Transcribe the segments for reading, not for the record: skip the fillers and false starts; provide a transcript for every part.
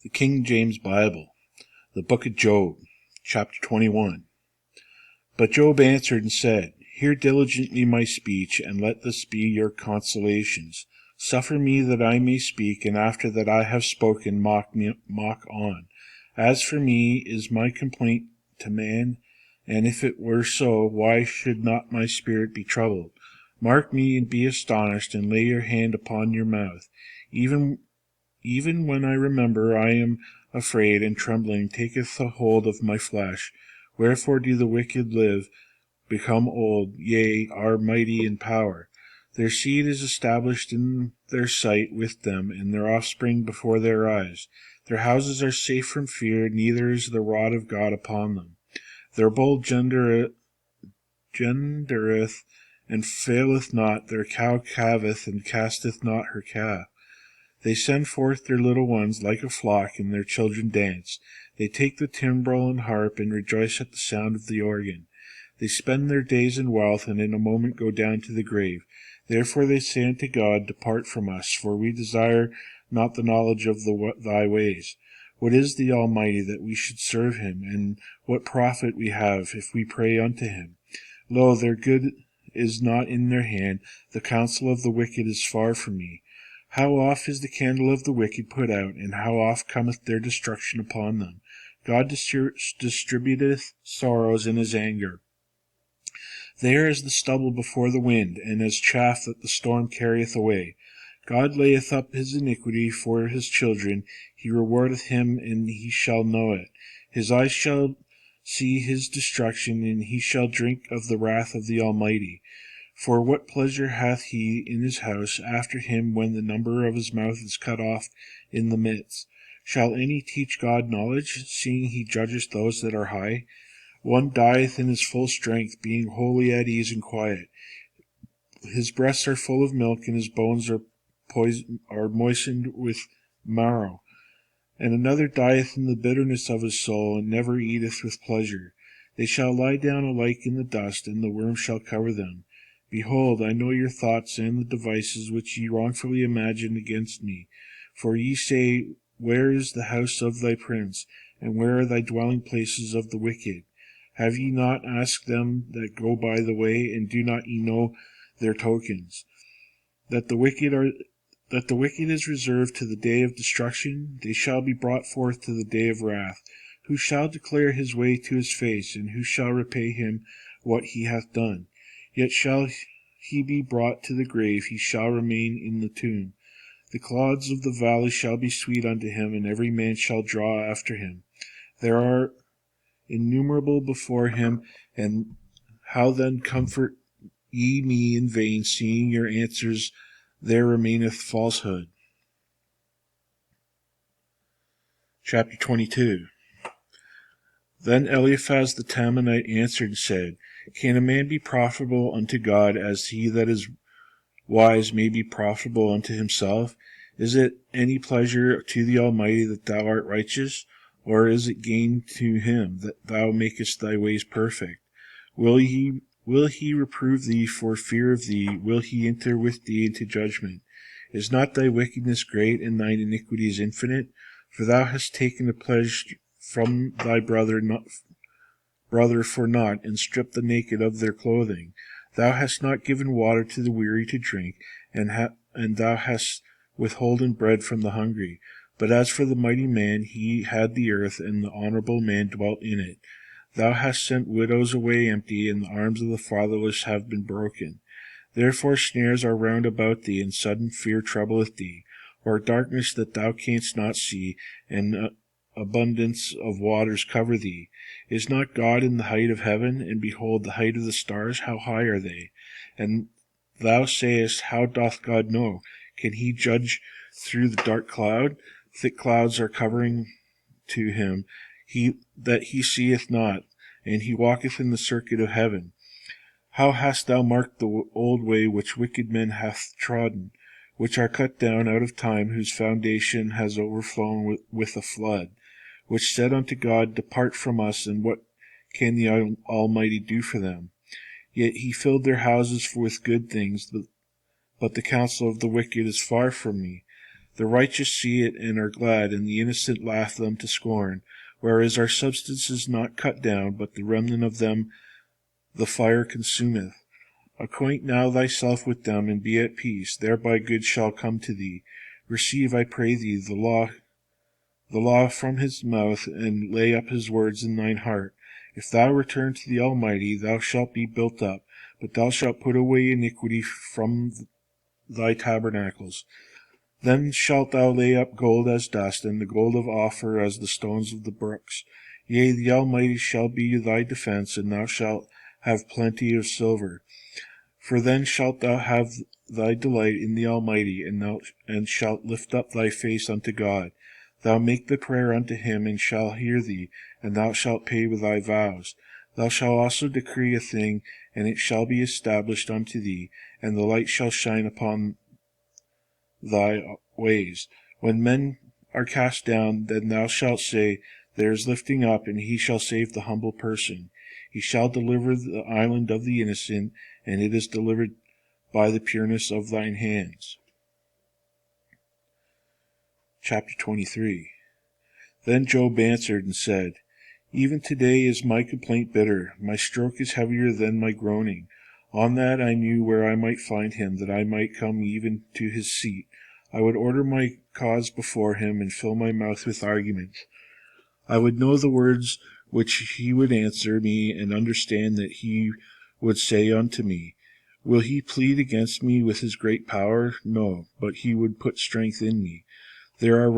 The King James Bible, the book of Job, chapter 21. But Job answered and said, Hear diligently my speech, and let this be your consolations. Suffer me that I may speak, and after that I have spoken, mock on. As for me, is my complaint to man? And if it were so, why should not my spirit be troubled? Mark me and be astonished, and lay your hand upon your mouth. Even when I remember, I am afraid, and trembling taketh a hold of my flesh. Wherefore do the wicked live, become old, yea, are mighty in power? Their seed is established in their sight with them, and their offspring before their eyes. Their houses are safe from fear, neither is the rod of God upon them. Their bull gendereth, and faileth not, their cow calveth, and casteth not her calf. They send forth their little ones like a flock, and their children dance. They take the timbrel and harp, and rejoice at the sound of the organ. They spend their days in wealth, and in a moment go down to the grave. Therefore they say unto God, Depart from us, for we desire not the knowledge of thy ways. What is the Almighty, that we should serve him? And what profit we have, if we pray unto him? Lo, their good is not in their hand, the counsel of the wicked is far from me. How oft is the candle of the wicked put out, and how oft cometh their destruction upon them? God distributeth sorrows in his anger. They are as the stubble before the wind, and as chaff that the storm carrieth away. God layeth up his iniquity for his children, he rewardeth him, and he shall know it. His eyes shall see his destruction, and he shall drink of the wrath of the Almighty. For what pleasure hath he in his house after him, when the number of his mouth is cut off in the midst? Shall any teach God knowledge, seeing he judgeth those that are high? One dieth in his full strength, being wholly at ease and quiet. His breasts are full of milk, and his bones are moistened with marrow. And another dieth in the bitterness of his soul, and never eateth with pleasure. They shall lie down alike in the dust, and the worm shall cover them. Behold, I know your thoughts and the devices which ye wrongfully imagine against me. For ye say, Where is the house of thy prince? And where are thy dwelling places of the wicked? Have ye not asked them that go by the way, and do not ye know their tokens? That the wicked is reserved to the day of destruction, they shall be brought forth to the day of wrath. Who shall declare his way to his face, and who shall repay him what he hath done? Yet shall he be brought to the grave, he shall remain in the tomb. The clods of the valley shall be sweet unto him, and every man shall draw after him. There are innumerable before him, and how then comfort ye me in vain, seeing your answers there remaineth falsehood? Chapter 22. Then Eliphaz the Temanite answered and said, Can a man be profitable unto God, as he that is wise may be profitable unto himself? Is it any pleasure to the Almighty that thou art righteous? Or is it gain to him that thou makest thy ways perfect? Will he reprove thee for fear of thee? Will he enter with thee into judgment? Is not thy wickedness great, and thine iniquities infinite? For thou hast taken a pledge from thy brother for naught, and stripped the naked of their clothing. Thou hast not given water to the weary to drink, and thou hast withholden bread from the hungry. But as for the mighty man, he had the earth, and the honorable man dwelt in it. Thou hast sent widows away empty, and the arms of the fatherless have been broken. Therefore snares are round about thee, and sudden fear troubleth thee, or darkness that thou canst not see, and abundance of waters cover thee. Is not God in the height of heaven? And behold, the height of the stars, how high are they? And thou sayest, How doth God know? Can he judge through the dark cloud? Thick clouds are covering to him, that he seeth not, and he walketh in the circuit of heaven. How hast thou marked the old way which wicked men hath trodden, which are cut down out of time, whose foundation has overflown with a flood, which said unto God, Depart from us, and what can the Almighty do for them? Yet he filled their houses with good things, but the counsel of the wicked is far from me. The righteous see it and are glad, and the innocent laugh them to scorn. Whereas our substance is not cut down, but the remnant of them the fire consumeth. Acquaint now thyself with them, and be at peace. Thereby good shall come to thee. Receive, I pray thee, the law from his mouth, and lay up his words in thine heart. If thou return to the Almighty, thou shalt be built up, but thou shalt put away iniquity from thy tabernacles. Then shalt thou lay up gold as dust, and the gold of Ophir as the stones of the brooks. Yea, the Almighty shall be thy defense, and thou shalt have plenty of silver. For then shalt thou have thy delight in the Almighty, and shalt lift up thy face unto God. Thou make the prayer unto him, and shall hear thee, and thou shalt pay with thy vows. Thou shalt also decree a thing, and it shall be established unto thee, and the light shall shine upon thy ways. When men are cast down, then thou shalt say, There is lifting up, and he shall save the humble person. He shall deliver the island of the innocent, and it is delivered by the pureness of thine hands. Chapter 23. Then Job answered and said, Even today is my complaint bitter, my stroke is heavier than my groaning. On that I knew where I might find him, that I might come even to his seat. I would order my cause before him, and fill my mouth with arguments. I would know the words which he would answer me, and understand that he would say unto me. Will he plead against me with his great power? No, but he would put strength in me. There the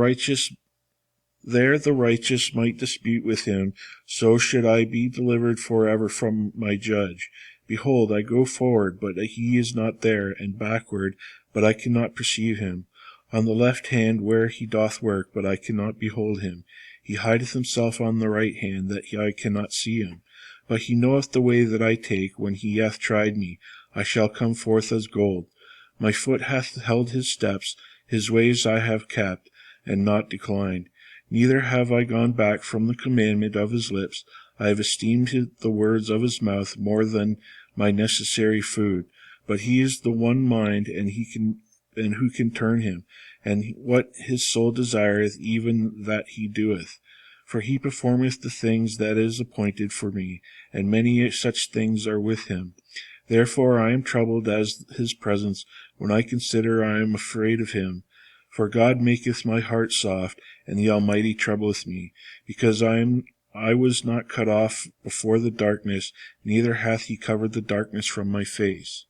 righteous might dispute with him, so should I be delivered forever from my judge. Behold, I go forward, but he is not there, and backward, but I cannot perceive him. On the left hand where he doth work, but I cannot behold him. He hideth himself on the right hand, that I cannot see him. But he knoweth the way that I take. When he hath tried me, I shall come forth as gold. My foot hath held his steps, his ways I have kept, and not declined. Neither have I gone back from the commandment of his lips. I have esteemed the words of his mouth more than my necessary food. But he is the one mind, and who can turn him? And what his soul desireth, even that he doeth. For he performeth the things that is appointed for me, and many such things are with him. Therefore I am troubled as his presence. When I consider, I am afraid of him. For God maketh my heart soft, and the Almighty troubleth me. Because I was not cut off before the darkness, neither hath he covered the darkness from my face.